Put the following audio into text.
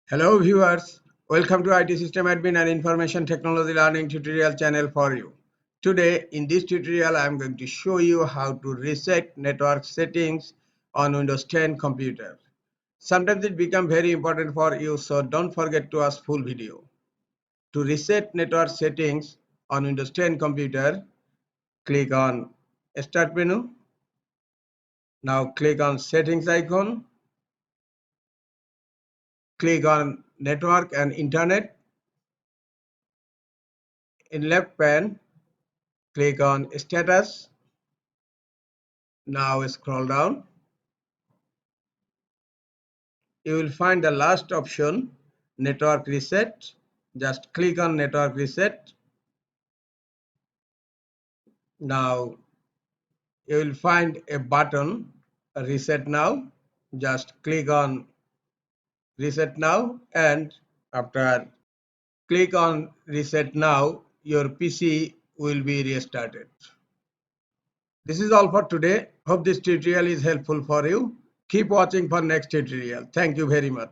Hello viewers, welcome to IT System Admin and Information Technology Learning tutorial channel for you. Today in this tutorial I am going to show you how to reset network settings on Windows 10 computer. Sometimes it becomes very important for you, so don't forget to watch full video. To reset network settings on Windows 10 computer, click on Start menu. Now click on Settings icon. Click on Network and Internet. In left pane, click on Status. Now scroll down. You will find the last option, Network Reset. Just click on Network Reset. Now you will find a button, Reset Now. Just click on Reset Now, and after click on Reset Now, your PC will be restarted. This is all for today. Hope this tutorial is helpful for you. Keep watching for next tutorial. Thank you very much.